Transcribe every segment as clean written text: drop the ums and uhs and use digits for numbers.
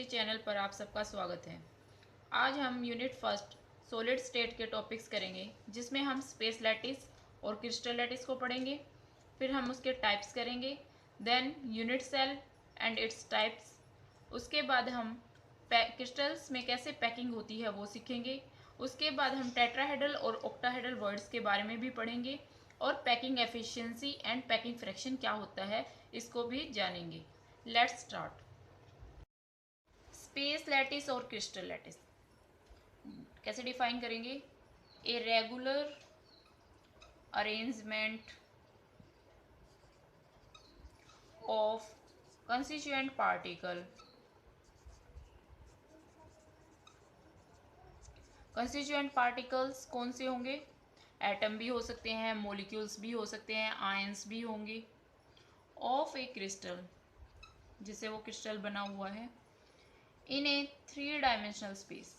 Chemistry channel पर आप सबका स्वागत है। आज हम यूनिट फर्स्ट सॉलिड स्टेट के टॉपिक्स करेंगे, जिसमें हम स्पेस लैटिस और क्रिस्टल लैटिस को पढ़ेंगे। फिर हम उसके टाइप्स करेंगे, then unit cell and its types. उसके बाद हम क्रिस्टल्स में कैसे पैकिंग होती है वो सीखेंगे। उसके बाद हम टेट्राहेड्रल और ऑक्टाहेड्रल वर्ड्स के बारे में भी पढ़ेंगे और packing efficiency and packing fraction क्या होता है इसको भी जानेंगे। Let's start. स्पेस लैटिस और क्रिस्टल लैटिस कैसे डिफाइन करेंगे? A regular arrangement of constituent particle. Constituent particles कौन से होंगे? एटम भी हो सकते हैं, मॉलिक्यूल्स भी हो सकते हैं, आयंस भी होंगे। ऑफ ए क्रिस्टल, जिससे वो क्रिस्टल बना हुआ है, in a three-dimensional space,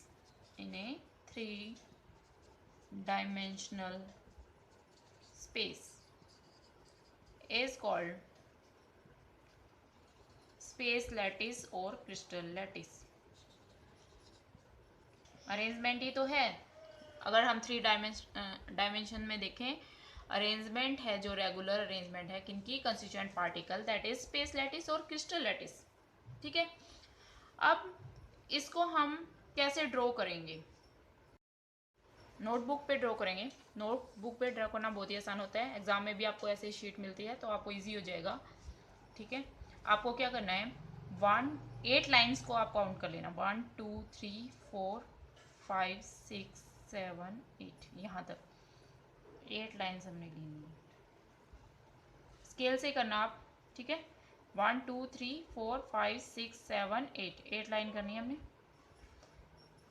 in a three-dimensional space is called space lattice और crystal lattice। अरेंजमेंट ही तो है। अगर हम थ्री डायमेंशन में देखें, अरेंजमेंट है जो रेगुलर अरेंजमेंट है किनकी? Constituent particle, that is space lattice और क्रिस्टल लैटिस। ठीक है, अब इसको हम कैसे ड्रॉ करेंगे? नोटबुक पे ड्रॉ करेंगे। नोटबुक पे ड्रॉ करना बहुत ही आसान होता है। एग्जाम में भी आपको ऐसे शीट मिलती है तो आपको इजी हो जाएगा। ठीक है, आपको क्या करना है, 8 लाइन्स को आप काउंट कर लेना। 1 2 3 4 5 6 7 8, यहाँ तक 8 लाइन्स हमने ली। स्केल से करना आप। ठीक है, 1 2 3 4 5 6 7 8 लाइन करनी है हमने।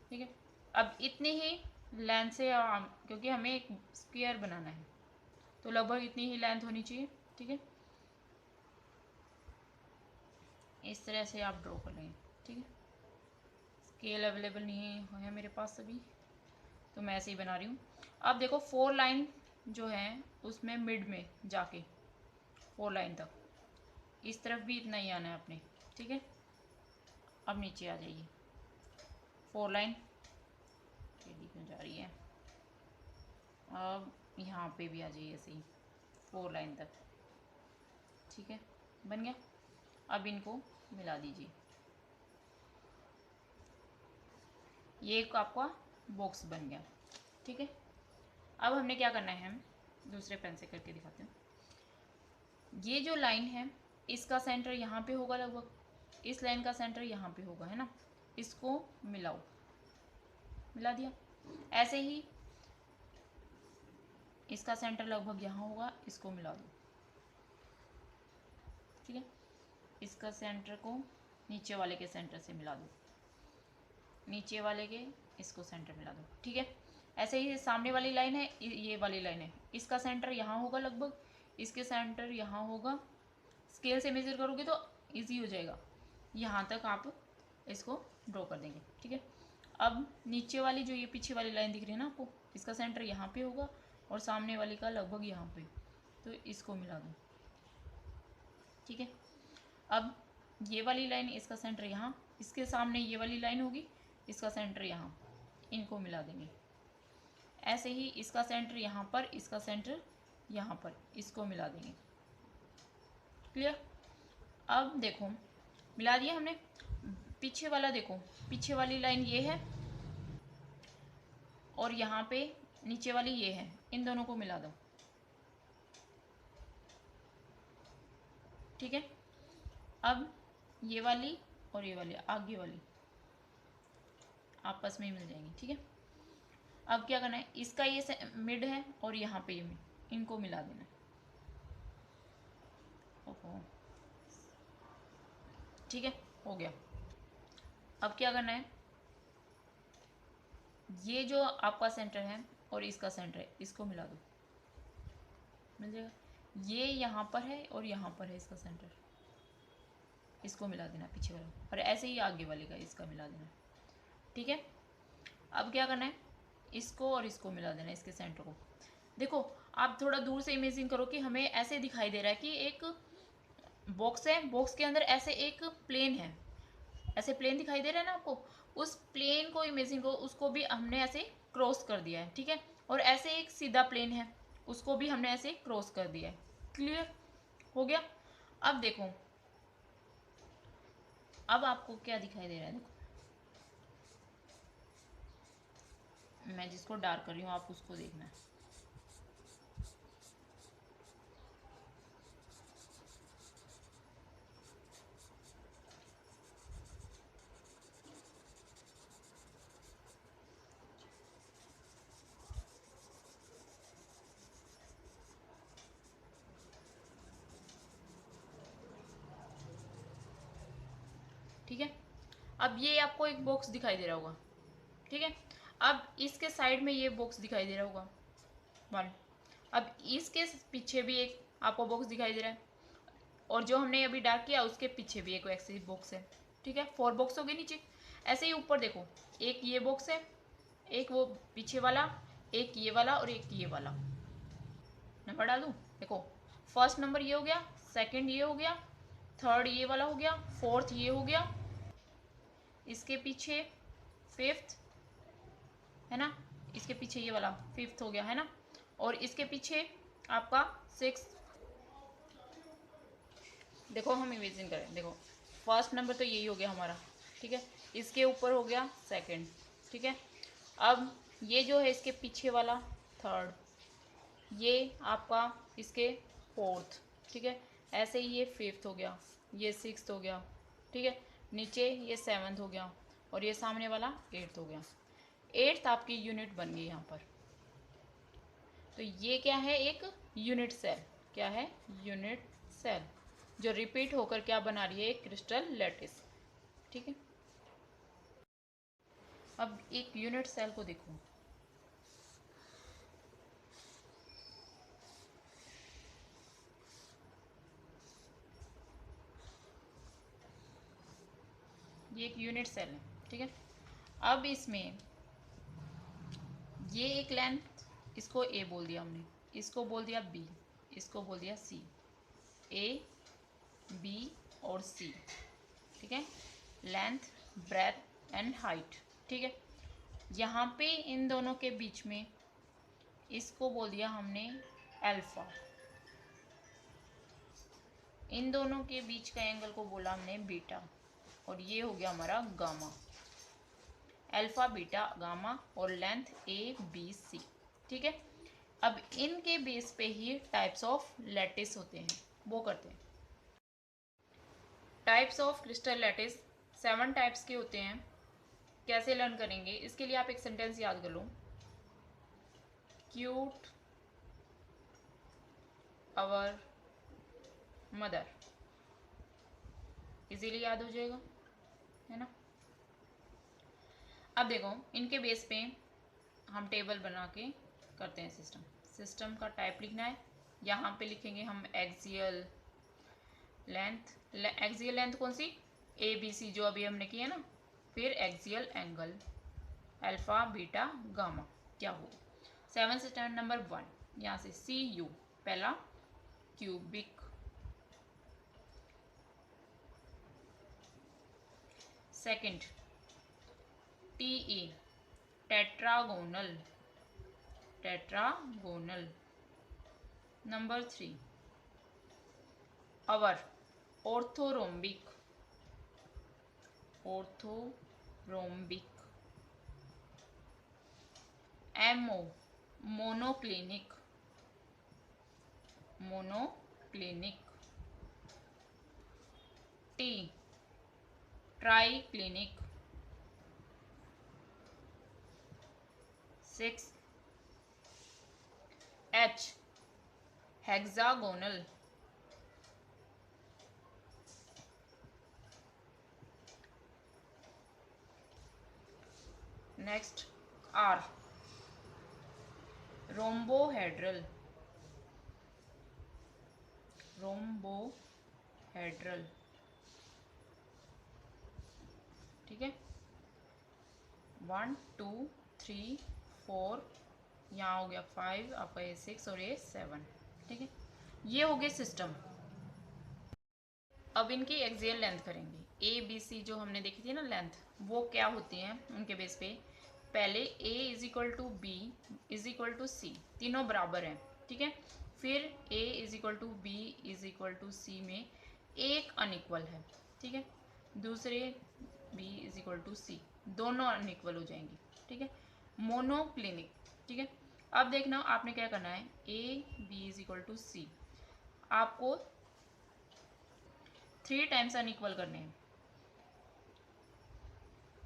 ठीक है, अब इतनी ही लेंथ से, क्योंकि हमें एक स्क्वायर बनाना है तो लगभग इतनी ही लेंथ होनी चाहिए। ठीक है, इस तरह से आप ड्रॉ कर लेंगे। ठीक है, स्केल अवेलेबल नहीं है मेरे पास अभी, तो मैं ऐसे ही बना रही हूँ। अब देखो 4 लाइन जो है उसमें मिड में जाके 4 लाइन तक, इस तरफ भी इतना ही आना है अपने। ठीक है, अब नीचे आ जाइए। 4 लाइन टेढ़ी क्यों जा रही है? अब यहाँ पे भी आ जाइए ऐसे ही 4 लाइन तक। ठीक है, बन गया। अब इनको मिला दीजिए। ये एक आपका बॉक्स बन गया। ठीक है, अब हमने क्या करना है, हम दूसरे पेन से करके दिखाते हैं। ये जो लाइन है इसका सेंटर यहाँ पे होगा लगभग, इस लाइन का सेंटर यहाँ पे होगा, है ना। इसको मिलाओ, मिला दिया। ऐसे ही इसका सेंटर लगभग यहाँ होगा, इसको मिला दो। ठीक है, इसका सेंटर को नीचे वाले के सेंटर से मिला दो, नीचे वाले के इसको सेंटर मिला दो। ठीक है, ऐसे ही सामने वाली लाइन है, ये वाली लाइन है, इसका सेंटर यहाँ होगा लगभग, इसके सेंटर यहाँ होगा। स्केल से मेजर करोगे तो इजी हो जाएगा, यहाँ तक आप इसको ड्रॉ कर देंगे। ठीक है, अब नीचे वाली जो ये पीछे वाली लाइन दिख रही है ना आपको, इसका सेंटर यहाँ पे होगा और सामने वाली का लगभग यहाँ पे, तो इसको मिला दो। ठीक है, अब ये वाली लाइन, इसका सेंटर यहाँ, इसके सामने ये वाली लाइन होगी, इसका सेंटर यहाँ, इनको मिला देंगे। ऐसे ही इसका सेंटर यहाँ पर, इसका सेंटर यहाँ पर, इसको मिला देंगे। क्लियर? अब देखो मिला दिया हमने। पीछे वाला देखो, पीछे वाली लाइन ये है और यहाँ पे नीचे वाली ये है, इन दोनों को मिला दो। ठीक है, अब ये वाली और ये वाली आगे वाली आपस में ही मिल जाएंगी। ठीक है, अब क्या करना है, इसका ये मिड है और यहाँ पे ये मिड, इनको मिला देना। ओहो, ठीक है, हो गया। अब क्या करना है, ये जो आपका सेंटर है और इसका सेंटर है, इसको मिला दो, मिल जाएगा। ये यहाँ पर है और यहाँ पर है इसका सेंटर, इसको मिला देना पीछे वाला, और ऐसे ही आगे वाले का इसका मिला देना। ठीक है, अब क्या करना है, इसको और इसको मिला देना, इसके सेंटर को। देखो आप थोड़ा दूर से इमेजिन करो कि हमें ऐसे दिखाई दे रहा है कि एक बॉक्स है, बॉक्स के अंदर ऐसे एक प्लेन है ऐसे प्लेन दिखाई दे रहा है ना आपको, उस प्लेन को इमेजिन को उसको भी हमने ऐसे क्रॉस कर दिया है, ठीक है। और ऐसे एक सीधा प्लेन है, उसको भी हमने ऐसे क्रॉस कर दिया है। क्लियर हो गया। अब देखो, अब आपको क्या दिखाई दे रहा है, देखो मैं जिसको डार्क कर रही हूँ आप उसको देखना है। ठीक है, अब ये आपको एक बॉक्स दिखाई दे रहा होगा, ठीक है। अब इसके साइड में ये बॉक्स दिखाई दे रहा होगा वन। अब इसके पीछे भी एक आपको बॉक्स दिखाई दे रहा है, और जो हमने अभी डार्क किया उसके पीछे भी एक ऐसे बॉक्स है, ठीक है। 4 बॉक्स हो गए नीचे। ऐसे ही ऊपर देखो, एक ये बॉक्स है, एक वो पीछे वाला, एक ये वाला और एक ये वाला। नंबर डाल दूँ, देखो फर्स्ट नंबर ये हो गया, सेकंड ये हो गया, थर्ड ये वाला हो गया, फोर्थ ये हो गया, इसके पीछे फिफ्थ है ना, इसके पीछे ये वाला फिफ्थ हो गया है ना, और इसके पीछे आपका सिक्स। देखो हम इमेजिन करें, देखो फर्स्ट नंबर तो यही हो गया हमारा, ठीक है। इसके ऊपर हो गया सेकंड, ठीक है। अब ये जो है इसके पीछे वाला थर्ड, ये आपका इसके फोर्थ, ठीक है। ऐसे ही ये फिफ्थ हो गया, ये सिक्स्थ हो गया, ठीक है। नीचे ये सेवन्थ हो गया, और ये सामने वाला एट्थ हो गया। एट्थ आपकी यूनिट बन गई यहाँ पर। तो ये क्या है, एक यूनिट सेल। क्या है, यूनिट सेल, जो रिपीट होकर क्या बना रही है, एक क्रिस्टल लैटिस, ठीक है। अब एक यूनिट सेल को देखो, ये एक यूनिट सेल है, ठीक है। अब इसमें ये एक लेंथ, इसको ए बोल दिया हमने, इसको बोल दिया बी, इसको बोल दिया सी, ए बी और सी, ठीक है। लेंथ, ब्रेथ एंड हाइट, ठीक है। यहाँ पे इन दोनों के बीच में इसको बोल दिया हमने अल्फा, इन दोनों के बीच का एंगल को बोला हमने बीटा, और ये हो गया हमारा गामा। अल्फा, बीटा, गामा और लेंथ ए बी सी, ठीक है। अब इनके बेस पे ही टाइप्स ऑफ लैटिस होते हैं, वो करते हैं। Types of crystal lattice 7 types के होते हैं। कैसे लर्न करेंगे, इसके लिए आप एक सेंटेंस याद कर लो, क्यूट अवर मदर, इजीली याद हो जाएगा, है ना। अब देखो इनके बेस पे हम टेबल बना के करते हैं सिस्टम। सिस्टम का टाइप लिखना है, यहाँ पे लिखेंगे हम एक्सियल लेंथ, एक्सियल लेंथ कौन सी, ए बी सी जो अभी हमने किया ना, फिर axial angle alpha beta gamma क्या हो। 7 स्टैंडर्ड नंबर 1, यहाँ से सी यू पहला cubic, second T E tetragonal, tetragonal. Number 3 O R orthorhombic, orthorhombic. M O monoclinic, monoclinic. T triclinic. 6 H hexagonal. Next R rhombohedral, rhombohedral, ठीक है। 1 2 3 4, यहाँ हो गया 5, आपका ये 6 और ये 7, ठीक है। ये हो गए सिस्टम। अब इनकी एक्सियल लेंथ करेंगे। ए बी सी जो हमने देखी थी ना लेंथ, वो क्या होती हैं उनके बेस पे। पहले A is equal to B is equal to C, तीनों बराबर हैं, ठीक है। फिर A is equal to B is equal to C में एक अनइक्वल है, ठीक है। दूसरे B is equal to C, दोनों अनइक्वल हो जाएंगी, ठीक है। मोनोक्लिनिक, ठीक है। अब देखना आपने क्या करना है, A B is equal to C, आपको 3 टाइम्स अनइक्वल करने हैं।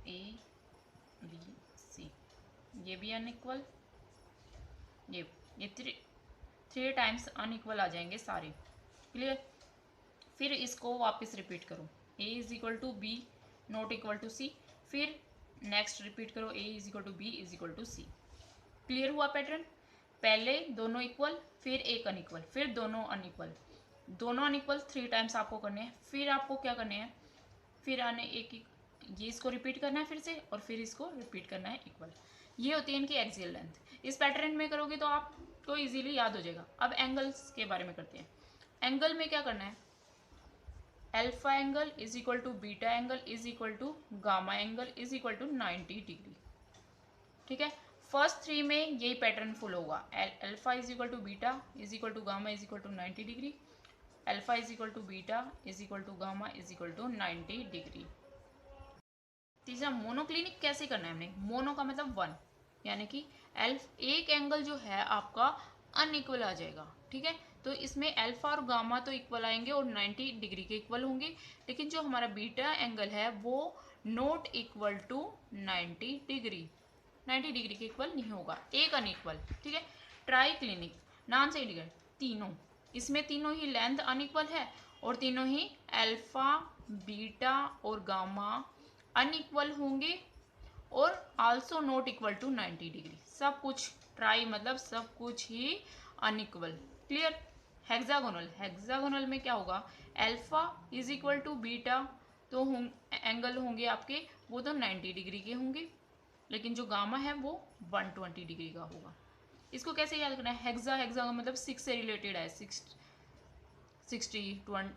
ए बी सी, ये भी अनइक्वल, ये 3 टाइम्स अनइक्वल आ जाएंगे सारे, क्लियर। फिर इसको वापस रिपीट करो, A is equal to B not equal to C, फिर नेक्स्ट रिपीट करो A is equal to B is equal to C. Clear हुआ पैटर्न। पहले दोनों इक्वल, फिर एक अनइक्वल, फिर दोनों अनइक्वल, दोनों अनइक्वल 3 टाइम्स आपको करने हैं। फिर आपको क्या करने हैं, फिर आने एक ये इसको रिपीट करना है फिर से, और फिर इसको रिपीट करना है इक्वल। ये होती है इनकी एक्सियल लेंथ। इस पैटर्न में करोगे तो आपको इजीली याद हो जाएगा। अब एंगल्स के बारे में करते हैं। एंगल में क्या करना है, alpha angle is equal to beta angle is equal to gamma angle is equal to 90 degree, ठीक है। फर्स्ट 3 में यही पैटर्न फुल होगा, alpha is equal to beta is equal to gamma is equal to 90 degree, alpha is equal to beta is equal to gamma is equal to 90 degree. तीसरा monoclinic कैसे करना है हमने, मोनो का मतलब 1, यानी कि एक एंगल जो है आपका अनइक्वल आ जाएगा, ठीक है। तो इसमें अल्फा और गामा तो इक्वल आएंगे और 90 डिग्री के इक्वल होंगे, लेकिन जो हमारा बीटा एंगल है वो not equal to 90 degree, 90 degree के इक्वल नहीं होगा, एक अनइक्वल, ठीक है। ट्राई क्लिनिक नाम से इंडिकेट, तीनों, इसमें तीनों ही लेंथ अनइक्वल है और तीनों ही अल्फा बीटा और गामा अनइक्वल होंगे और also not equal to 90 degree. सब कुछ ट्राई मतलब सब कुछ ही अनइक्वल, क्लियर। हेक्सागोनल, हेक्सागोनल में क्या होगा, alpha is equal to beta, तो एंगल होंगे आपके वो तो 90 डिग्री के होंगे, लेकिन जो गामा है वो 120 डिग्री का होगा। इसको कैसे याद करना है, हेक्सा, हेक्सा का मतलब 6 से रिलेटेड है, 60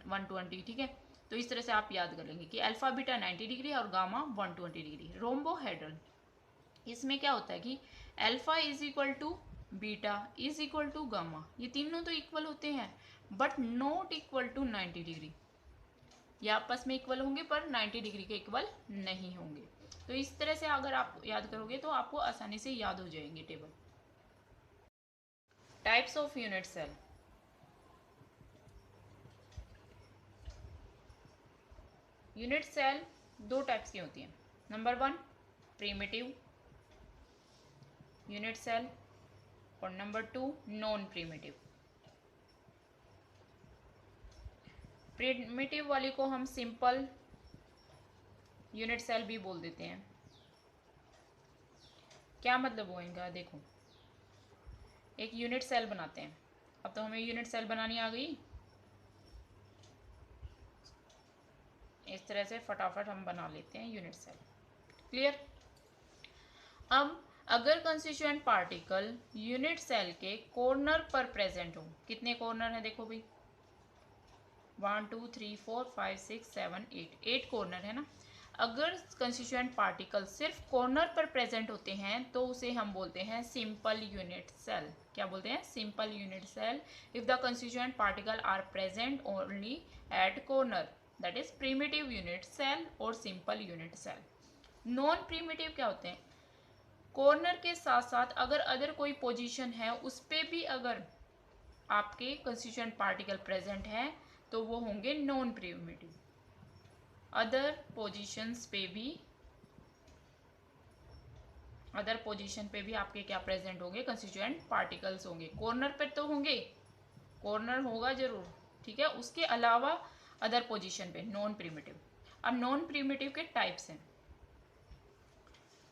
120, ठीक है। तो इस तरह से आप याद कर लेंगे कि अल्फा बीटा 90 डिग्री और गामा 120 डिग्री। रोम्बोहेड्रल, इसमें क्या होता है कि alpha is equal to beta is equal to gamma, ये तीनों तो इक्वल होते हैं but not equal to 90 degree, ये आपस में इक्वल होंगे पर 90 डिग्री के इक्वल नहीं होंगे। तो इस तरह से अगर आप याद करोगे तो आपको आसानी से याद हो जाएंगे table. Types of unit cell, unit cell 2 types की होती हैं। नंबर 1 प्रीमिटिव यूनिट सेल और नंबर 2 नॉन प्रीमिटिव। प्रीमिटिव वाली को हम सिंपल यूनिट सेल भी बोल देते हैं। क्या मतलब हुआ इनका, देखो एक यूनिट सेल बनाते हैं। अब तो हमें यूनिट सेल बनानी आ गई, इस तरह से फटाफट हम बना लेते हैं यूनिट सेल, क्लियर। अब अगर कंस्टिट्यूएंट पार्टिकल यूनिट सेल के कॉर्नर पर प्रेजेंट हो, कितने कॉर्नर हैं देखो भाई, 1 2 3 4 5 6 7 8, 8 कॉर्नर है ना। अगर कंस्टिट्यूएंट पार्टिकल सिर्फ कॉर्नर पर प्रेजेंट होते हैं तो उसे हम बोलते हैं सिंपल यूनिट सेल। क्या बोलते हैं, simple unit cell. If the constituent particle are present only at corner, that is primitive unit cell और simple unit cell. Non primitive क्या होते हैं, कॉर्नर के साथ साथ अगर अदर कोई पोजीशन है उस पे भी अगर आपके कंस्टिट्यूएंट पार्टिकल प्रेजेंट है तो वो होंगे नॉन प्रिमिटिव। अदर पोजीशंस पे भी, अदर पोजीशन पे भी आपके क्या प्रेजेंट होंगे, कंस्टिट्यूएंट पार्टिकल्स होंगे। कॉर्नर पे तो होंगे, कॉर्नर होगा जरूर, ठीक है, उसके अलावा अदर पोजीशन पे नॉन प्रिमिटिव। अब नॉन प्रिमिटिव के टाइप्स हैं,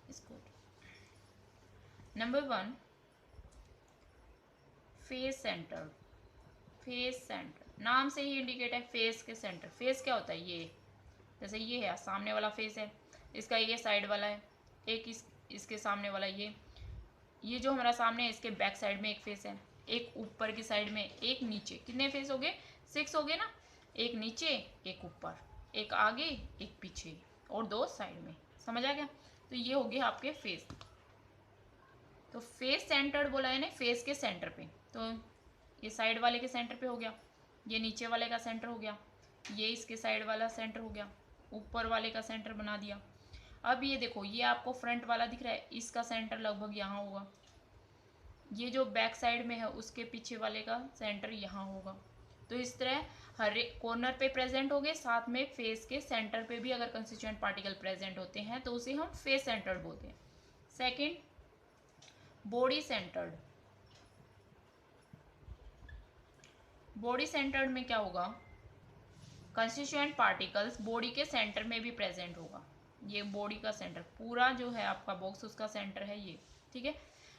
इसको number 1 face centre. Face centre नाम से ही इंडिकेट है फेस के सेंटर। फेस क्या होता है, ये जैसे ये है सामने वाला फेस है, इसका ये साइड वाला है, एक इसके सामने वाला ये जो हमारा सामने है इसके बैक साइड में एक फेस है, एक ऊपर की साइड में, एक नीचे। कितने फेस हो गए, 6 हो गए ना, एक नीचे एक ऊपर, एक आगे एक पीछे और दो साइड में। समझ आ गया? तो ये हो गए आपके फेस। तो फेस सेंटर्ड बोला है ना, फेस के सेंटर पे। तो ये साइड वाले के सेंटर पे हो गया, ये नीचे वाले का सेंटर हो गया, ये इसके साइड वाला सेंटर हो गया, ऊपर वाले का सेंटर बना दिया। अब ये देखो, ये आपको फ्रंट वाला दिख रहा है, इसका सेंटर लगभग यहाँ होगा। ये जो बैक साइड में है उसके पीछे वाले का सेंटर यहाँ होगा। तो इस तरह हर एक कॉर्नर पे प्रेजेंट हो गए, साथ में फेस के सेंटर पे भी अगर कंस्टिट्यूएंट पार्टिकल प्रेजेंट होते हैं तो उसे हम फेस सेंटर्ड बोलते हैं। Second, body centred. Body centred में क्या होगा, कंस्टिट्यूएंट पार्टिकल्स बॉडी के सेंटर में भी प्रेजेंट होगा। ये बॉडी का सेंटर पूरा जो है आपका बॉक्स, उसका सेंटर है ये, ठीक है।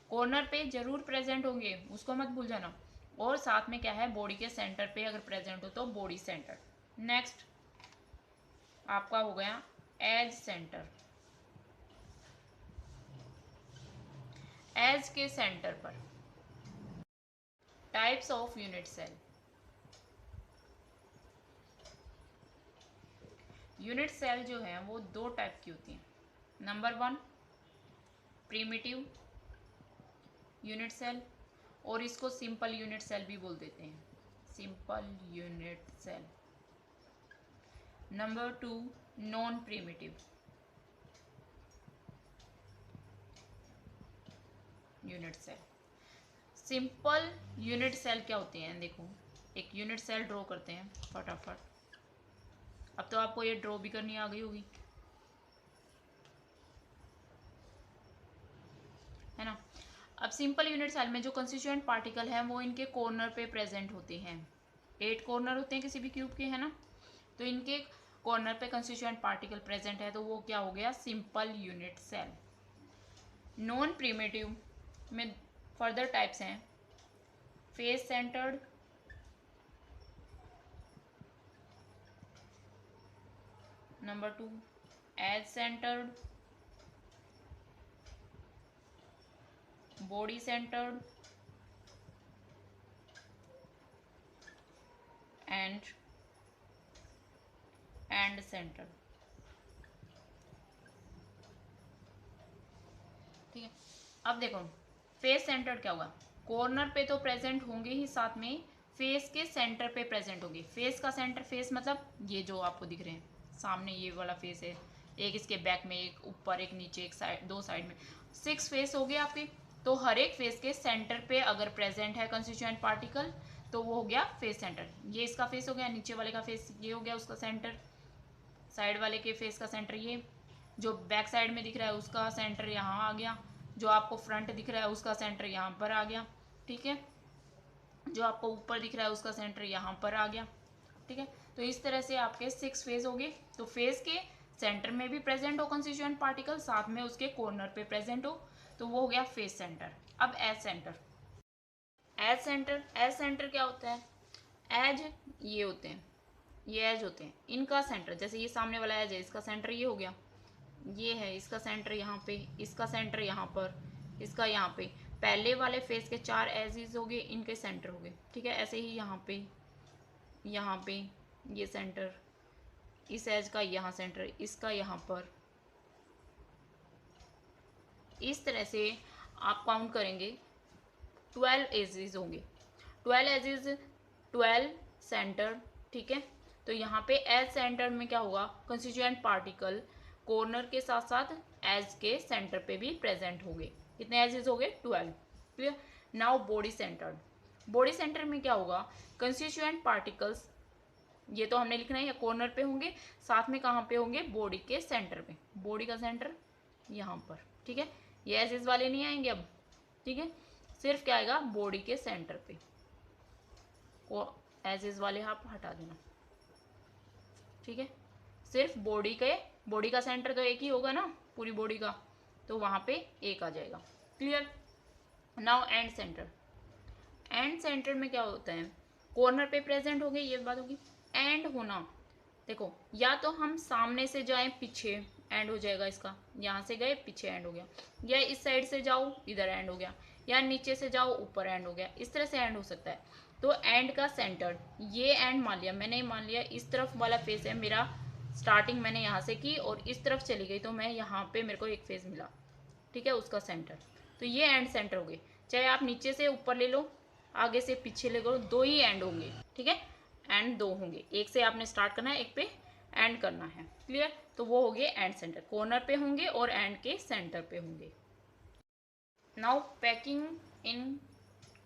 कॉर्नर पे जरूर प्रेजेंट होंगे, उसको मत भूल जाना। और साथ में क्या है, बॉडी के सेंटर पे अगर प्रेजेंट हो तो बॉडी सेंटर। नेक्स्ट आपका हो गया एज सेंटर। एज के सेंटर पर types of unit cell. Unit cell जो है वो दो टाइप की होती हैं। नंबर 1 प्रीमिटिव यूनिट सेल, और इसको सिंपल यूनिट सेल भी बोल देते हैं, simple unit cell. Number 2 non primitive unit cell. Simple unit cell क्या होते हैं, देखो एक यूनिट सेल ड्रॉ करते हैं फटाफट। अब तो आपको ये ड्रॉ भी करनी आ गई होगी, है ना। अब सिंपल यूनिट सेल में जो कंस्टिट्यूएंट पार्टिकल है वो इनके कॉर्नर पे प्रेजेंट होते हैं। 8 कॉर्नर होते हैं किसी भी क्यूब के, है ना। तो इनके कॉर्नर पे कंस्टिट्यूएंट पार्टिकल प्रेजेंट है, तो वो क्या हो गया, simple unit cell. Non primitive में फर्दर टाइप्स हैं, face centred, number 2 edge centred, body centred end centred. ठीक है। अब देखो फेस सेंटर्ड क्या होगा, कॉर्नर पे तो प्रेजेंट होंगे ही, साथ में फेस के सेंटर पे प्रेजेंट होंगे। फेस का सेंटर, फेस मतलब ये जो आपको दिख रहे हैं सामने, ये वाला फेस है, एक इसके बैक में, एक ऊपर, एक नीचे, एक साइड, दो साइड में, 6 फेस हो गए आपके। तो हर एक फेस के सेंटर पे अगर प्रेजेंट है कंस्टिट्यूएंट पार्टिकल तो वो हो गया फेस सेंटर। ये इसका फेस हो गया, नीचे वाले का फेस ये हो गया उसका सेंटर, साइड वाले के फेस का सेंटर ये, जो बैक साइड में दिख रहा है उसका सेंटर यहाँ आ गया, जो आपको फ्रंट दिख रहा है उसका सेंटर यहाँ पर आ गया, ठीक है। जो आपको ऊपर दिख रहा है उसका सेंटर यहाँ पर आ गया, ठीक है। तो इस तरह से आपके 6 फेस हो गए। तो फेस के सेंटर में भी प्रेजेंट हो कंस्टिट्यूएंट पार्टिकल, साथ में उसके कॉर्नर पे प्रेजेंट हो, तो वो हो गया फेस सेंटर। अब edge centre. Edge centre, edge centre क्या होता है, एज ये होते हैं, ये एज होते हैं, इनका सेंटर, जैसे ये सामने वाला एज है, इसका सेंटर ये हो गया, ये है इसका सेंटर यहाँ पे, इसका सेंटर यहाँ पर, इसका यहाँ पे। पहले वाले फेस के 4 एजेस हो गए, इनके सेंटर हो गए, ठीक है। ऐसे ही यहाँ पे ये सेंटर, इस एज का यहाँ सेंटर, इसका यहाँ पर। इस तरह से आप काउंट करेंगे 12 एजेस होंगे, 12 एजेस, 12 सेंटर, ठीक है। तो यहाँ पे एज सेंटर में क्या होगा, कंस्टिट्यूएंट पार्टिकल कॉर्नर के साथ साथ एज के सेंटर पे भी प्रेजेंट होंगे। कितने एजेस हो गए, 12, clear. Now body centred. Body centre में क्या होगा, कंस्टिट्यूएंट पार्टिकल्स, ये तो हमने लिखना है, कॉर्नर पे होंगे, साथ में कहाँ पे होंगे, बॉडी के सेंटर पे। बॉडी का सेंटर यहाँ पर, ठीक है। ये एजेस वाले नहीं आएंगे अब, ठीक है, सिर्फ क्या आएगा, बॉडी के सेंटर पे। वो एजेस वाले आप हटा देना, ठीक है। सिर्फ बॉडी का सेंटर तो एक ही होगा ना पूरी बॉडी का, तो वहां पे एक आ जाएगा, clear. Now and centre. And centre में क्या होता है, कॉर्नर पे प्रेजेंट हो गए, ये बात होगी। एंड होना, देखो या तो हम सामने से जाएं पीछे, एंड हो जाएगा इसका, यहाँ से गए पीछे एंड हो गया, या इस साइड से जाओ इधर एंड हो गया, या नीचे से जाओ ऊपर एंड हो गया, इस तरह से एंड हो सकता है। तो एंड का सेंटर, ये एंड मान लिया मैंने, मान लिया इस तरफ वाला फेस है मेरा स्टार्टिंग मैंने यहाँ से की और इस तरफ चली गई तो मैं यहाँ पे मेरे को एक फेस मिला, ठीक है, उसका सेंटर। तो ये एंड सेंटर हो गए। चाहे आप नीचे से ऊपर ले लो, आगे से पीछे ले लो, दो ही एंड होंगे, ठीक है, एंड दो होंगे। एक से आपने स्टार्ट करना है, एक पे एंड करना है, क्लियर। तो वो हो गए एंड सेंटर, कॉर्नर पे होंगे और एंड के सेंटर पे होंगे। Now packing in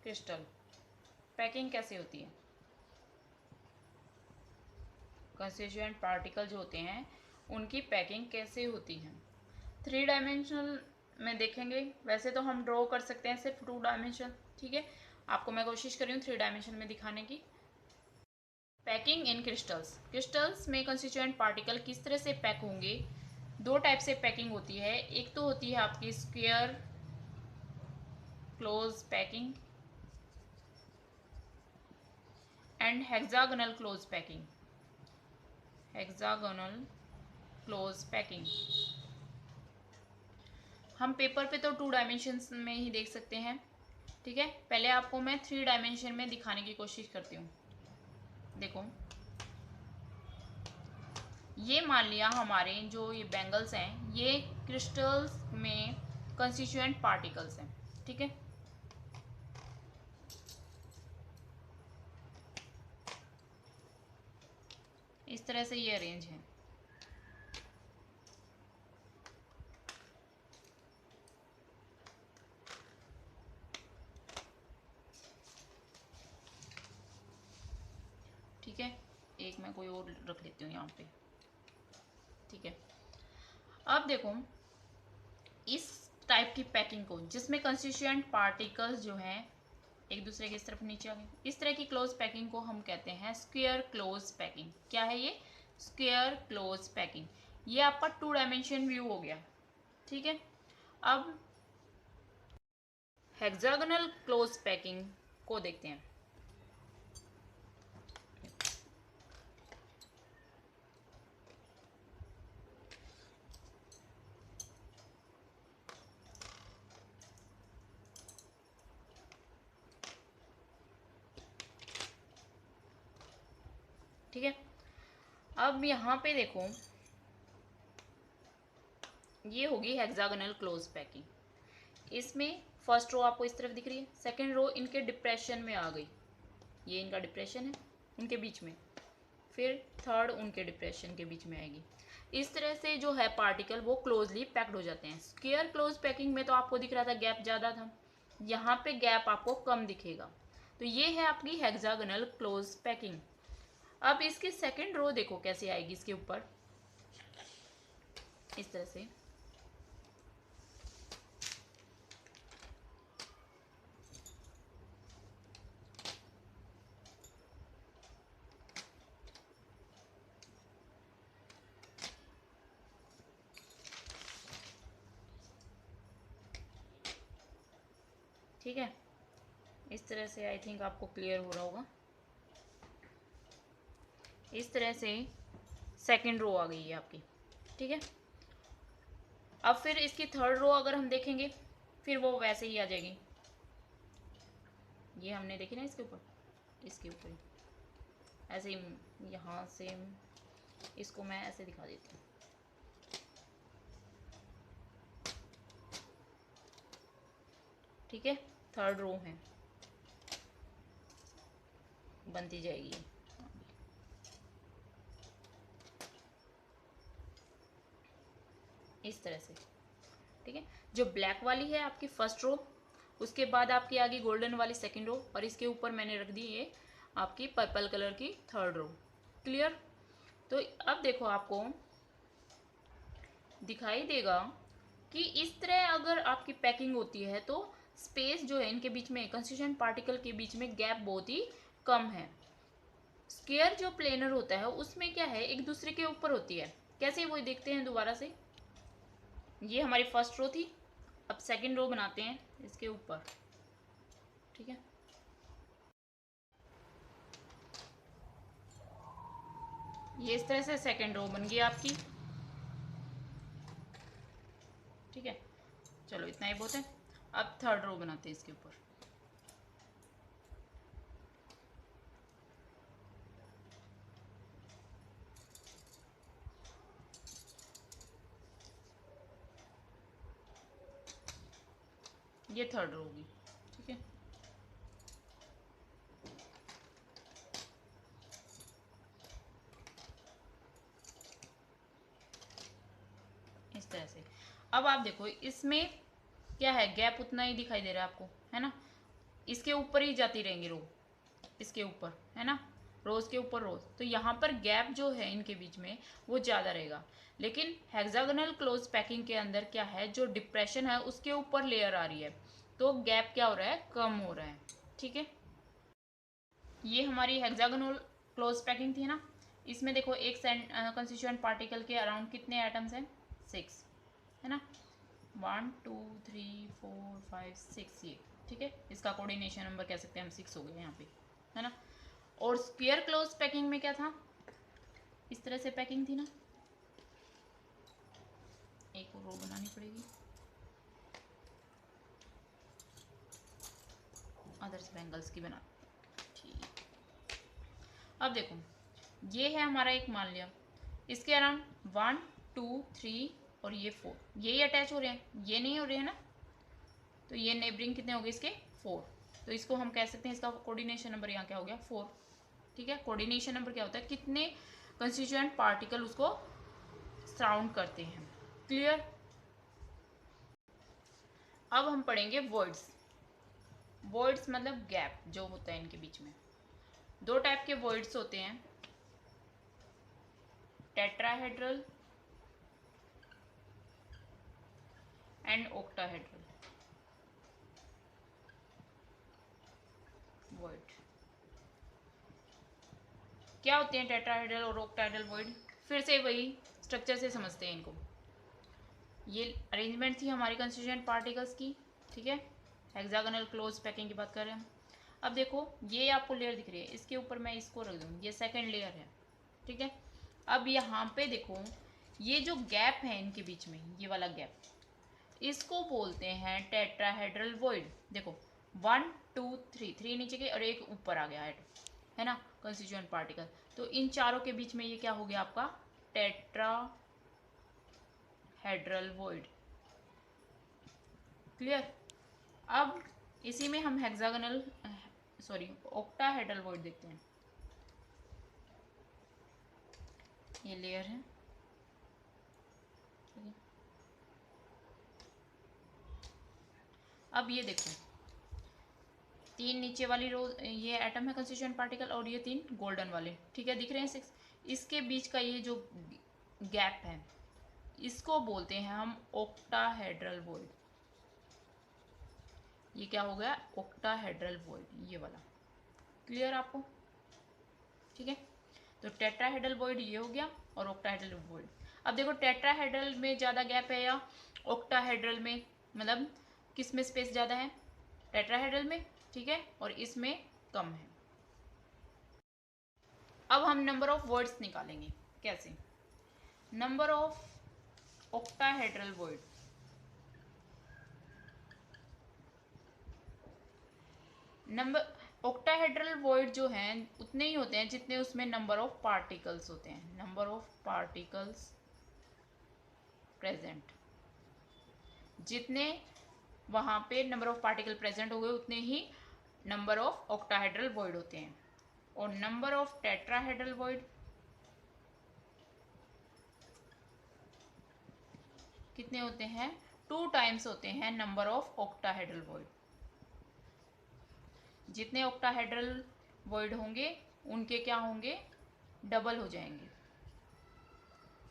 crystal. Packing कैसे होती है? कंस्टिट्यूएंट पार्टिकल जो होते हैं उनकी पैकिंग कैसे होती है? 3 डायमेंशनल में देखेंगे। वैसे तो हम ड्रॉ कर सकते हैं सिर्फ 2 डायमेंशन, ठीक है। आपको मैं कोशिश कर रही हूँ 3 डायमेंशन में दिखाने की। Packing in crystals. क्रिस्टल्स में कंस्टिट्यूएंट पार्टिकल किस तरह से पैक होंगे? 2 टाइप से पैकिंग होती है। एक तो होती है आपकी square close packing and hexagonal close packing. Hexagonal close packing हम पेपर पे तो 2 डायमेंशंस में ही देख सकते हैं, ठीक है। पहले आपको मैं 3 डायमेंशन में दिखाने की कोशिश करती हूँ। देखो, ये मान लिया हमारे जो ये बैंगल्स हैं ये क्रिस्टल्स में कंस्टिट्यूएंट पार्टिकल्स हैं, ठीक है। इस तरह से ये अरेंज है। ठीक है, एक मैं कोई और रख लेती हूँ यहाँ पे, ठीक है। अब देखो, इस टाइप की पैकिंग को जिसमें कंस्टिट्यूएंट पार्टिकल्स जो हैं एक दूसरे की तरफ नीचे आ गए, इस तरह की क्लोज पैकिंग को हम कहते हैं स्क्वायर क्लोज पैकिंग। क्या है ये? Square close packing. ये आपका 2 डायमेंशन व्यू हो गया, ठीक है। अब हेक्सागोनल क्लोज पैकिंग को देखते हैं। ठीक है, अब यहाँ पे देखो, ये होगी हेक्सागोनल क्लोज पैकिंग। इसमें फर्स्ट रो आपको इस तरफ दिख रही है, सेकंड रो इनके डिप्रेशन में आ गई, ये इनका डिप्रेशन है उनके बीच में, फिर थर्ड उनके डिप्रेशन के बीच में आएगी। इस तरह से जो है पार्टिकल वो क्लोजली पैक्ड हो जाते हैं। स्क्वायर क्लोज पैकिंग में तो आपको दिख रहा था गैप ज़्यादा था, यहाँ पे गैप आपको कम दिखेगा। तो ये है आपकी हेक्सागोनल क्लोज पैकिंग। अब इसकी सेकंड रो देखो कैसे आएगी इसके ऊपर, इस तरह से। ठीक है, इस तरह से आई थिंक आपको क्लियर हो रहा होगा। इस तरह से सेकंड रो आ गई है आपकी, ठीक है। अब फिर इसकी थर्ड रो अगर हम देखेंगे फिर वो वैसे ही आ जाएगी। ये हमने देखी ना इसके ऊपर ऐसे ही, यहाँ से इसको मैं ऐसे दिखा देती हूँ। ठीक है, थर्ड रो है, बनती जाएगी इस तरह से, ठीक है। जो ब्लैक वाली है आपकी फर्स्ट रो, उसके बाद आपकी आ गई गोल्डन वाली सेकंड रो, और इसके ऊपर मैंने रख दी ये आपकी पर्पल कलर की थर्ड रो। क्लियर? तो अब देखो आपको दिखाई देगा कि इस तरह अगर आपकी पैकिंग होती है तो स्पेस जो है इनके बीच में, कंस्टिट्यूएंट पार्टिकल के बीच में गैप बहुत ही कम है। स्क्वायर जो प्लेनर होता है उसमें क्या है, एक दूसरे के ऊपर होती है। कैसे, वो देखते हैं दोबारा से। ये हमारी फर्स्ट रो थी, अब सेकंड रो बनाते हैं इसके ऊपर, ठीक है। ये इस तरह से सेकंड रो बन गई आपकी, ठीक है। चलो इतना ही बहुत है, अब थर्ड रो बनाते हैं इसके ऊपर। ये थर्ड रो होगी, ठीक है। इस तरह से। अब आप देखो इसमें क्या है, गैप उतना ही दिखाई दे रहा है आपको, है ना। इसके ऊपर ही जाती रहेंगी रो, इसके ऊपर, है ना, रोज के ऊपर रोज, तो यहाँ पर गैप जो है इनके बीच में वो ज़्यादा रहेगा। लेकिन हेक्सागोनल क्लोज पैकिंग के अंदर क्या है, जो डिप्रेशन है उसके ऊपर लेयर आ रही है, तो गैप क्या हो रहा है, कम हो रहा है, ठीक है। ये हमारी हेक्सागोनल क्लोज पैकिंग थी ना। इसमें देखो एक कंस्टिट्यूएंट पार्टिकल के अराउंड कितने एटम्स हैं, 6, है ना, 1 2 3 4 5 6, ये ठीक है। इसका कोऑर्डिनेशन नंबर कह सकते हैं हम 6 हो गए यहाँ पे, है ना। और स्क्वायर क्लोज पैकिंग में क्या था, इस तरह से पैकिंग थी ना, एक रो बनानी पड़ेगी, अदर्स बैंगल्स की बना, ठीक। अब देखो ये है हमारा एक, मान लिया इसके अराउंड 1 2 3 और ये 4, यही अटैच हो रहे हैं, ये नहीं हो रहे हैं ना, तो ये नेबरिंग कितने हो गए इसके, 4। तो इसको हम कह सकते हैं, इसका कोऑर्डिनेशन नंबर यहाँ क्या हो गया, 4, ठीक है। कोऑर्डिनेशन नंबर क्या होता है, कितने कंस्टिट्यूएंट पार्टिकल उसको सराउंड करते हैं, क्लियर। अब हम पढ़ेंगे वर्ड्स। वर्ड्स मतलब गैप जो होता है इनके बीच में। दो टाइप के वर्ड्स होते हैं, टेट्राहेड्रल एंड ऑक्टाहेड्रल वर्ड। क्या होते हैं टेट्राहेड्रल और ऑक्टाहेड्रल वर्ड, फिर से वही स्ट्रक्चर से समझते हैं इनको। ये अरेंजमेंट थी हमारी कंस्टिट्यूएंट पार्टिकल्स की, ठीक है। हेक्सागोनल क्लोज पैकिंग की बात कर रहे हैं हम। अब देखो ये आपको लेयर दिख रही है, इसके ऊपर मैं इसको रख दूँ, ये सेकंड लेयर है, ठीक है। अब यहाँ पे देखो ये जो गैप है इनके बीच में, ये वाला गैप, इसको बोलते हैं टेट्राहेड्रल वॉइड। देखो 1 2 3, 3 नीचे के और एक ऊपर आ गया है ना, कंस्टिट्यूएंट पार्टिकल। तो इन चारों के बीच में ये क्या हो गया आपका, टेट्राहेड्रल वॉइड, क्लियर। अब इसी में हम हेक्सागोनल ऑक्टाहेड्रल वॉइड देखते हैं। ये लेयर है, ठीक है। अब ये देखो 3 नीचे वाली रो, ये एटम है कंस्टिट्यूएंट पार्टिकल, और ये 3 गोल्डन वाले, ठीक है, दिख रहे हैं 6। इसके बीच का ये जो गैप है इसको बोलते हैं हम ऑक्टाहेड्रल वॉइड। ये क्या हो गया, ऑक्टाहेड्रल वॉइड, ये वाला, क्लियर आपको, ठीक है। तो टेट्राहेड्रल वॉइड ये हो गया और ऑक्टाहेड्रल वॉइड। अब देखो टेट्राहेड्रल में ज़्यादा गैप है या ऑक्टाहेड्रल में, मतलब किस में स्पेस ज़्यादा है, टेट्राहेड्रल में, ठीक है, और इसमें कम है। अब हम नंबर ऑफ वर्ड्स निकालेंगे, कैसे, number of octahedral word, number octahedral word जो हैं उतने ही होते हैं जितने उसमें नंबर ऑफ पार्टिकल्स होते हैं, नंबर ऑफ पार्टिकल्स प्रेजेंट, जितने वहाँ पे नंबर ऑफ पार्टिकल प्रेजेंट हो गए उतने ही नंबर ऑफ ऑक्टाहेड्रल वर्ड होते हैं। और नंबर ऑफ टेट्राहेड्रल वर्ड कितने होते हैं, 2 टाइम्स होते हैं नंबर ऑफ ऑक्टाहेड्रल वर्ड। जितने ऑक्टाहेड्रल वर्ड होंगे उनके क्या होंगे, डबल हो जाएंगे,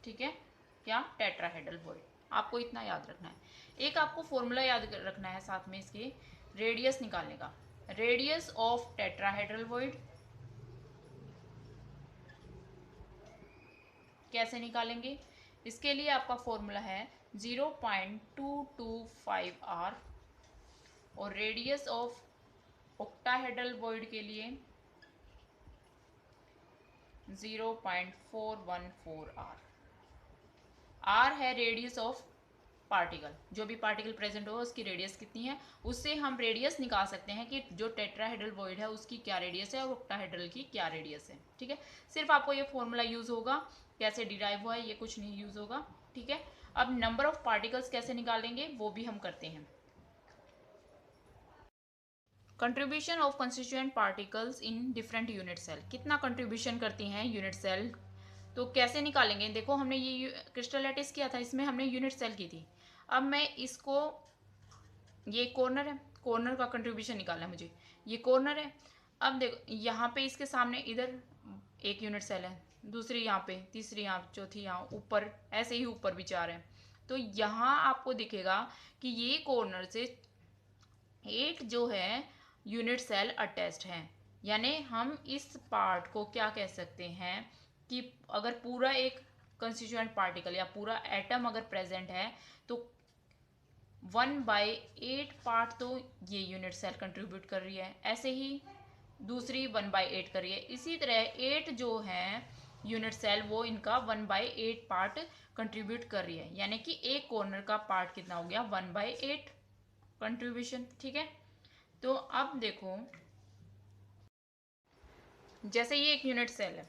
ठीक है, क्या, टेट्राहेड्रल वर्ड। आपको इतना याद रखना है। एक आपको फॉर्मूला याद रखना है साथ में इसके, रेडियस निकालने का, रेडियस ऑफ टेट्राहेड्रल वर्ड कैसे निकालेंगे, इसके लिए आपका फॉर्मूला है 0.225 r, और रेडियस ऑफ ऑक्टाहेड्रल वर्ड के लिए 0.414 r। r है रेडियस ऑफ पार्टिकल, जो भी पार्टिकल प्रेजेंट हो उसकी रेडियस कितनी है, उससे हम रेडियस निकाल सकते हैं कि जो टेट्राहेड्रल वॉइड है उसकी क्या रेडियस है और ऑक्टाहेड्रल की क्या रेडियस है, ठीक है। सिर्फ आपको ये फॉर्मूला यूज होगा, कैसे डिराइव हुआ है ये कुछ नहीं यूज होगा, ठीक है। अब नंबर ऑफ पार्टिकल्स कैसे निकालेंगे वो भी हम करते हैं। Contribution of constituent particles in different unit cell, कितना कंट्रीब्यूशन करती हैं यूनिट सेल। तो कैसे निकालेंगे, देखो हमने ये क्रिस्टल लैटिस किया था, इसमें हमने यूनिट सेल की थी। अब मैं इसको, ये कॉर्नर है, कॉर्नर का कंट्रीब्यूशन निकालना है मुझे, ये कॉर्नर है। अब देखो यहाँ पे इसके सामने इधर एक यूनिट सेल है, दूसरी यहाँ पे, तीसरी यहाँ, चौथी यहाँ, ऊपर ऐसे ही ऊपर भी 4 है। तो यहाँ आपको दिखेगा कि ये कॉर्नर से 8 जो है यूनिट सेल अटैच्ड हैं। यानी हम इस पार्ट को क्या कह सकते हैं कि अगर पूरा एक कंस्टिट्यूएंट पार्टिकल या पूरा एटम अगर प्रेजेंट है तो 1/8 पार्ट तो ये यूनिट सेल कंट्रीब्यूट कर रही है, ऐसे ही दूसरी 1/8 कर रही है। इसी तरह 8 जो है यूनिट सेल वो इनका 1/8 पार्ट कंट्रीब्यूट कर रही है, यानी कि एक कॉर्नर का पार्ट कितना हो गया, 1/8 कंट्रीब्यूशन। ठीक है, तो अब देखो जैसे ये एक यूनिट सेल है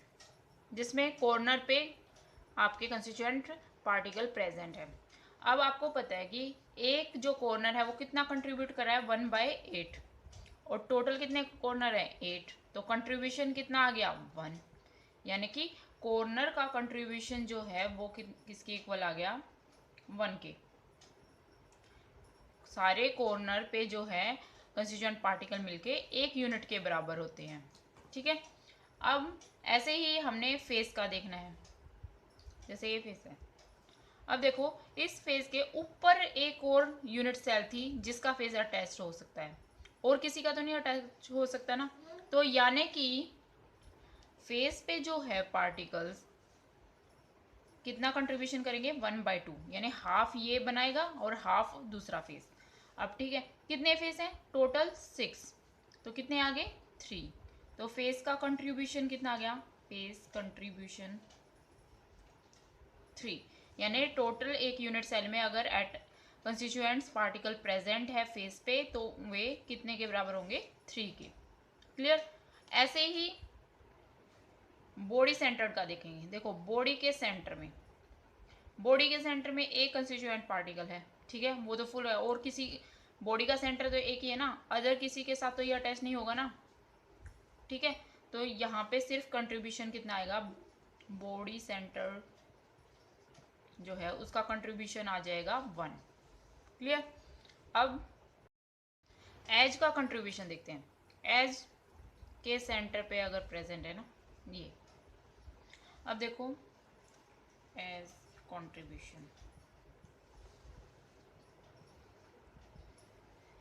जिसमें कॉर्नर पे आपके कंस्टिट्यूएंट पार्टिकल प्रेजेंट है। अब आपको पता है कि एक जो कॉर्नर है वो कितना कंट्रीब्यूट कर रहा है, 1/8, और टोटल कितने कॉर्नर है, 8, तो कंट्रीब्यूशन कितना आ गया, 1। यानी कि कॉर्नर का कंट्रीब्यूशन जो है वो किसके इक्वल आ गया, 1 के। सारे कॉर्नर पे जो है कंस्टिट्यूएंट पार्टिकल मिलके एक यूनिट के बराबर होते हैं। ठीक है, अब ऐसे ही हमने फेस का देखना है, जैसे ये फेस है। अब देखो इस फेस के ऊपर एक और यूनिट सेल थी जिसका फेस अटैच हो सकता है, और किसी का तो नहीं अटैच हो सकता ना। तो यानी कि फेस पे जो है पार्टिकल्स कितना कंट्रीब्यूशन करेंगे, 1/2, यानी हाफ ये बनाएगा और हाफ दूसरा फेस। अब ठीक है, कितने फेस हैं, टोटल 6, तो कितने आ गए, 3। तो फेस का कंट्रीब्यूशन कितना आ गया, फेस कंट्रीब्यूशन 3, यानी टोटल एक यूनिट सेल में अगर एट कंस्टिट्यूएंट्स पार्टिकल प्रेजेंट है फेस पे तो वे कितने के बराबर होंगे, 3 के। क्लियर। ऐसे ही बॉडी सेंटर का देखेंगे। देखो बॉडी के सेंटर में एक कंस्टिट्यूएंट पार्टिकल है, ठीक है, वो तो फुल है, और किसी बॉडी का सेंटर तो एक ही है ना, अदर किसी के साथ तो ये अटैच नहीं होगा ना। ठीक है, तो यहाँ पे सिर्फ कंट्रीब्यूशन कितना आएगा, बॉडी सेंटर जो है उसका कंट्रीब्यूशन आ जाएगा 1। क्लियर। अब एज का कंट्रीब्यूशन देखते हैं। एज के सेंटर पे अगर प्रेजेंट है ना ये, अब देखो एज कंट्रीब्यूशन,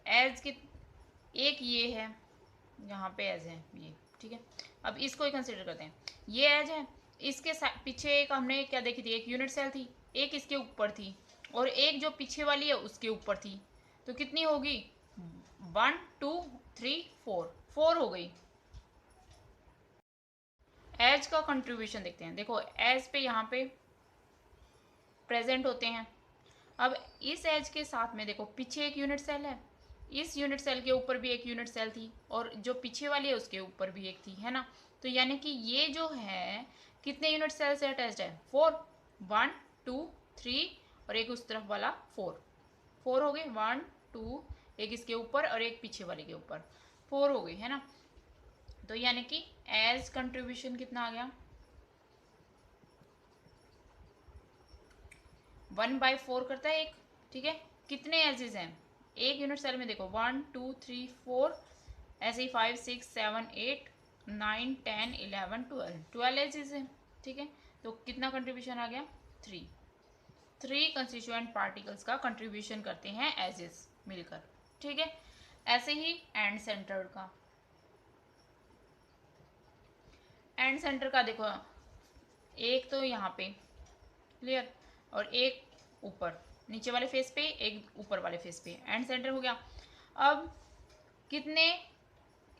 एज की एक ये है, यहाँ पे एज है ये, ठीक है। अब इसको ही कंसिडर करते हैं, ये एज है, इसके पीछे एक हमने क्या देखी थी, एक यूनिट सेल थी, एक इसके ऊपर थी, और एक जो पीछे वाली है उसके ऊपर थी, तो कितनी होगी, 1 2 3 4 हो गई। एज का कंट्रीब्यूशन देखते हैं। देखो एज पे यहाँ पे प्रेजेंट होते हैं। अब इस एज के साथ में देखो पीछे एक यूनिट सेल है, इस यूनिट सेल के ऊपर भी एक यूनिट सेल थी, और जो पीछे वाली है उसके ऊपर भी एक थी, है ना। तो यानी कि ये जो है कितने यूनिट सेल से अटैच्ड है, 4, 1 2 3, और एक उस तरफ वाला 4 हो गए, 1 2, एक इसके ऊपर और एक पीछे वाले के ऊपर, 4 हो गई, है ना। तो यानी कि एज कंट्रीब्यूशन कितना आ गया, 1/4 करता है एक। ठीक है, कितने एजेस हैं एक यूनिट सेल में, देखो 1 2 3 4, ऐसे ही 5 6 7 8 9 10 11 12 एजेस हैं। ठीक है, तो कितना कंट्रीब्यूशन आ गया, 3 कंस्टिट्यूएंट पार्टिकल्स का कंट्रीब्यूशन करते हैं एजेस मिलकर। ठीक है, ऐसे ही एंड सेंटर का, एंड सेंटर का देखो एक तो यहाँ पे, क्लियर, और एक ऊपर नीचे वाले फेस पे, एक ऊपर वाले फेस पे, एंड सेंटर हो गया। अब कितने,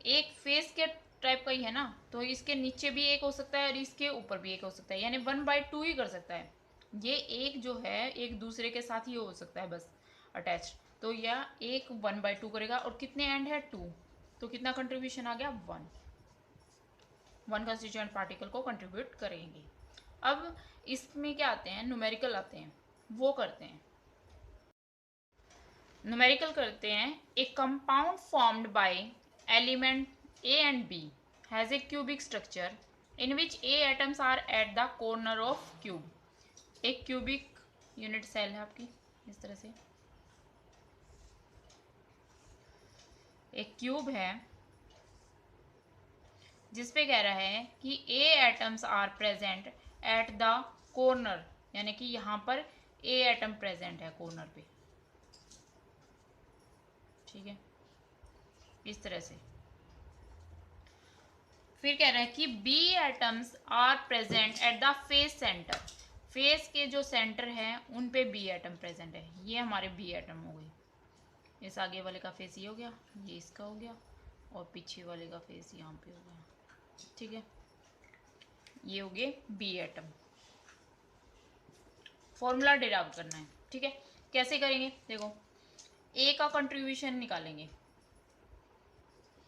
एक फेस के टाइप का ही है ना, तो इसके नीचे भी एक हो सकता है और इसके ऊपर भी एक हो सकता है, यानी 1/2 ही कर सकता है। ये एक जो है एक दूसरे के साथ ही हो सकता है बस अटैच, तो यह एक 1/2 करेगा, और कितने एंड है, 2, तो कितना कंट्रीब्यूशन आ गया, 1 कंस्टिट्यूएंट पार्टिकल को कंट्रीब्यूट करेंगे। अब इसमें क्या आते हैं, न्यूमेरिकल आते हैं, वो करते हैं। न्यूमेरिकल करते हैं, ए compound formed by element A and B has a cubic structure in which A atoms are at the corner of cube. एक क्यूबिक यूनिट सेल है आपकी इस तरह से, एक क्यूब है जिसपे कह रहा है कि A atoms are present at the corner, यानी कि यहाँ पर A एटम प्रेजेंट है कॉर्नर पे, ठीक है, इस तरह से। फिर कह रहा है कि B atoms are present at the face centre, face के जो सेंटर है उन पे B एटम प्रेजेंट है। ये हमारे B एटम हो गई। इस आगे वाले का फेस ये हो गया, ये इसका हो गया, और पीछे वाले का फेस यहाँ पे हो गया, ठीक है। ये हो गए B एटम। फॉर्मूला डिराइव करना है, ठीक है। कैसे करेंगे देखो, A का कंट्रीब्यूशन निकालेंगे,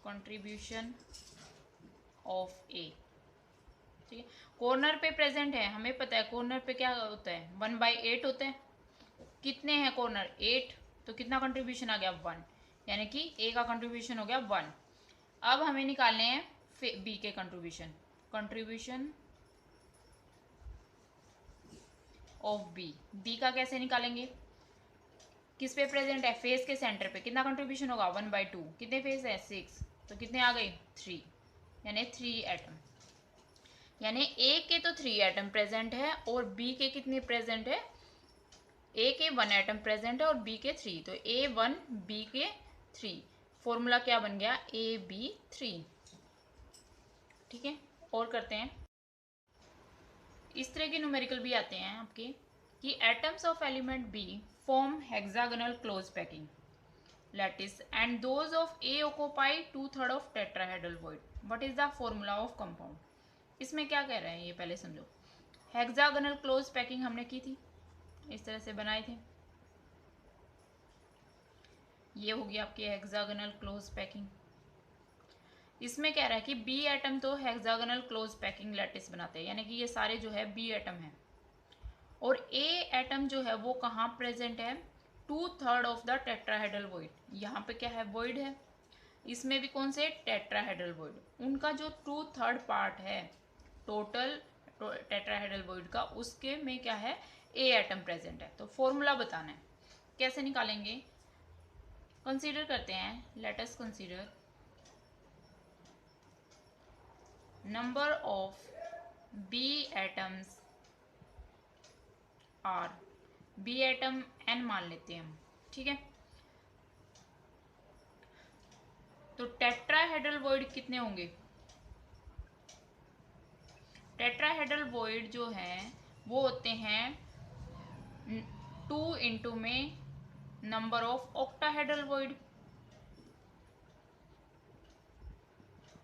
कंट्रीब्यूशन ऑफ A, ठीक है। कॉर्नर पे प्रेजेंट है, हमें पता है कॉर्नर पे क्या होता है, 1/8 होते हैं। कितने हैं कॉर्नर, 8, तो कितना कंट्रीब्यूशन आ गया 1, यानी कि A का कंट्रीब्यूशन हो गया 1। अब हमें निकालने हैं B के कंट्रीब्यूशन, कंट्रीब्यूशन ऑफ B का कैसे निकालेंगे, किस पे प्रेजेंट है, फेस के सेंटर पे। कितना कंट्रीब्यूशन होगा 1/2, कितने फेस है 6, तो कितने आ गए 3, यानी 3 एटम। यानी A के तो 3 एटम प्रेजेंट है और B के कितने प्रेजेंट है, A के 1 एटम प्रेजेंट है और B के 3, तो A1 B के 3। फॉर्मूला क्या बन गया, AB3, ठीक है। और करते हैं, इस तरह के न्यूमेरिकल भी आते हैं आपके कि atoms of element B form hexagonal close packing lattice and those of A occupy 2/3 of tetrahedral void. What is the formula of compound? इसमें क्या कह रहे हैं ये पहले समझो। हेक्सागोनल क्लोज पैकिंग हमने की थी, इस तरह से बनाए थे, ये होगी आपकी हेक्सागोनल क्लोज पैकिंग। इसमें कह रहा है कि B एटम तो हेक्सागोनल क्लोज पैकिंग लैटिस बनाते हैं, यानी कि ये सारे जो है B एटम है, और A एटम जो है वो कहाँ प्रेजेंट है, 2/3 ऑफ द टेट्राहेड्रल वॉइड। यहाँ पे क्या है, वॉइड है, इसमें भी कौन से, टेट्राहेड्रल वॉइड। उनका जो 2/3 पार्ट है टोटल टेट्राहेड्रल वॉइड का, उसके में क्या है, A एटम प्रेजेंट है। तो फॉर्मूला बताना है, कैसे निकालेंगे, कंसीडर करते हैं, let us consider number of B atoms are, B atom n मान लेते हैं हम, ठीक है। तो टेट्राहेड्रल वॉइड कितने होंगे, टेट्राहेड्रल वॉइड जो हैं वो होते हैं 2 इंटू में नंबर ऑफ ऑक्टाहेड्रल वॉइड।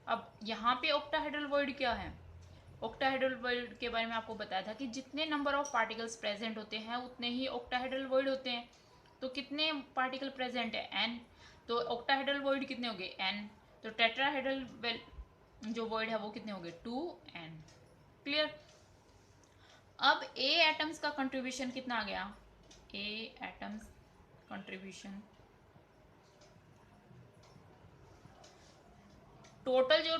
अब यहाँ पे ऑक्टाहेड्रल वॉइड क्या है, ऑक्टाहेड्रल वॉइड के बारे में आपको बताया था कि जितने नंबर ऑफ पार्टिकल्स प्रेजेंट होते हैं उतने ही ऑक्टाहेड्रल वॉइड होते हैं। तो कितने पार्टिकल प्रेजेंट है, n, तो ऑक्टाहेड्रल वॉइड कितने हो गए n, तो टेट्राहेड्रल जो वॉइड है वो कितने हो गए 2n। क्लियर। अब A एटम्स का कंट्रीब्यूशन कितना आ गया, A एटम्स कंट्रीब्यूशन, टोटल जो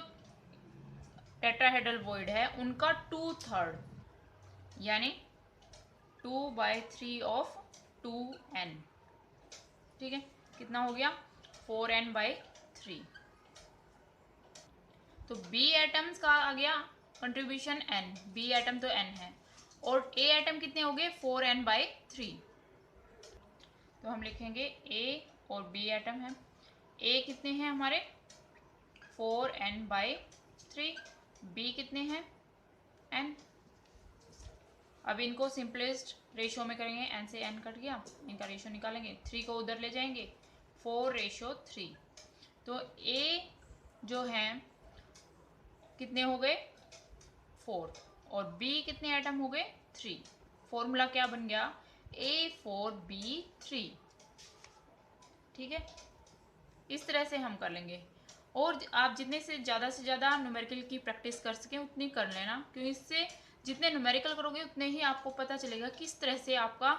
टेट्राहेड्रल वॉइड है उनका 2/3, यानी 2/3 ऑफ 2n, ठीक है। कितना हो गया 4n/3। तो B एटम्स का आ गया कंट्रीब्यूशन n, B एटम तो n है, और A एटम कितने हो गए 4n/3। तो हम लिखेंगे A और B एटम है, A कितने हैं हमारे 4n/3, B कितने हैं n। अब इनको सिंपलेस्ट रेशो में करेंगे, n से n कट गया, इनका रेशो निकालेंगे, 3 को उधर ले जाएंगे, 4:3। तो A जो है कितने हो गए 4, और B कितने एटम हो गए 3। फॉर्मूला क्या बन गया, A4B3, ठीक है। इस तरह से हम कर लेंगे, और आप जितने से ज़्यादा न्यूमेरिकल की प्रैक्टिस कर सकें उतनी कर लेना, क्योंकि इससे जितने न्यूमेरिकल करोगे उतने ही आपको पता चलेगा किस तरह से आपका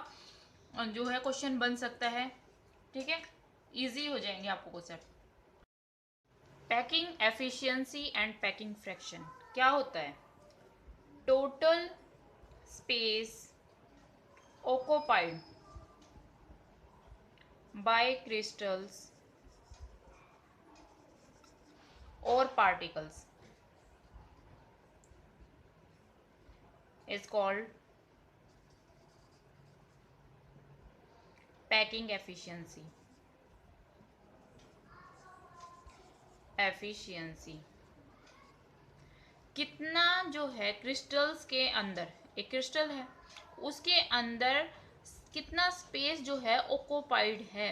जो है क्वेश्चन बन सकता है, ठीक है, इजी हो जाएंगे आपको question. Packing efficiency and packing fraction क्या होता है? Total space occupied by crystals or particles is called packing efficiency. कितना जो है क्रिस्टल्स के अंदर, एक क्रिस्टल है उसके अंदर कितना स्पेस जो है ओकोपाइड है,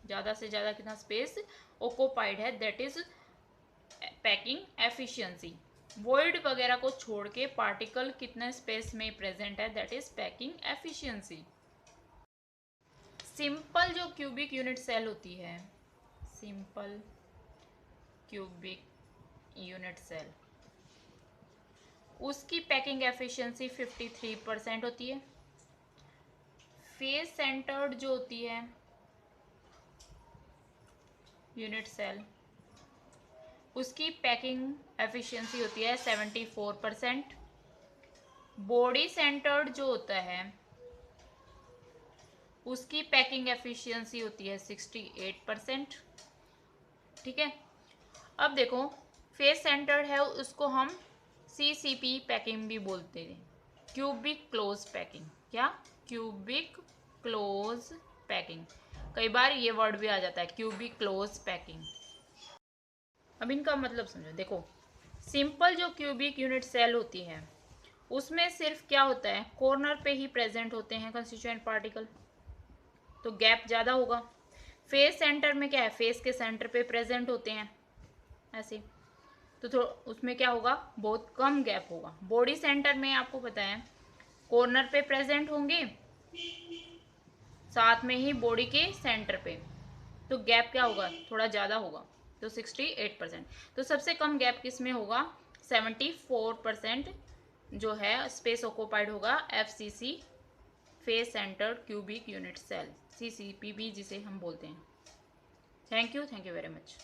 ज़्यादा से ज़्यादा कितना स्पेस ओकोपाइड है, that is packing efficiency. Void वगैरह को छोड़ के पार्टिकल कितने स्पेस में प्रेजेंट है, that is packing efficiency. Simple जो क्यूबिक यूनिट सेल होती है, सिंपल क्यूबिक यूनिट सेल, उसकी पैकिंग एफिशिएंसी 53% होती है। फेस सेंटर्ड जो होती है यूनिट सेल, उसकी पैकिंग एफिशिएंसी होती है 74%। बॉडी सेंटर्ड जो होता है उसकी पैकिंग एफिशिएंसी होती है 68%। ठीक है, अब देखो फेस सेंटर्ड है उसको हम CCP पैकिंग भी बोलते हैं, क्यूबिक क्लोज पैकिंग। क्या? क्यूबिक क्लोज पैकिंग, कई बार ये वर्ड भी आ जाता है क्यूबिक क्लोज पैकिंग। अब इनका मतलब समझो। देखो सिंपल जो क्यूबिक यूनिट सेल होती है उसमें सिर्फ क्या होता है, कॉर्नर पे ही प्रेजेंट होते हैं कंस्टिट्यूएंट पार्टिकल, तो गैप ज़्यादा होगा। फेस सेंटर में क्या है, फेस के सेंटर पे प्रेजेंट होते हैं ऐसे, तो उसमें क्या होगा, बहुत कम गैप होगा। बॉडी सेंटर में आपको पता है कॉर्नर पे प्रेजेंट होंगे, साथ में ही बॉडी के सेंटर पे, तो गैप क्या होगा, थोड़ा ज़्यादा होगा, तो 68%। तो सबसे कम गैप किस में होगा, 74% जो है स्पेस ऑक्यूपाइड होगा FCC, face centred cubic unit cell, CCP भी जिसे हम बोलते हैं। Thank you very much.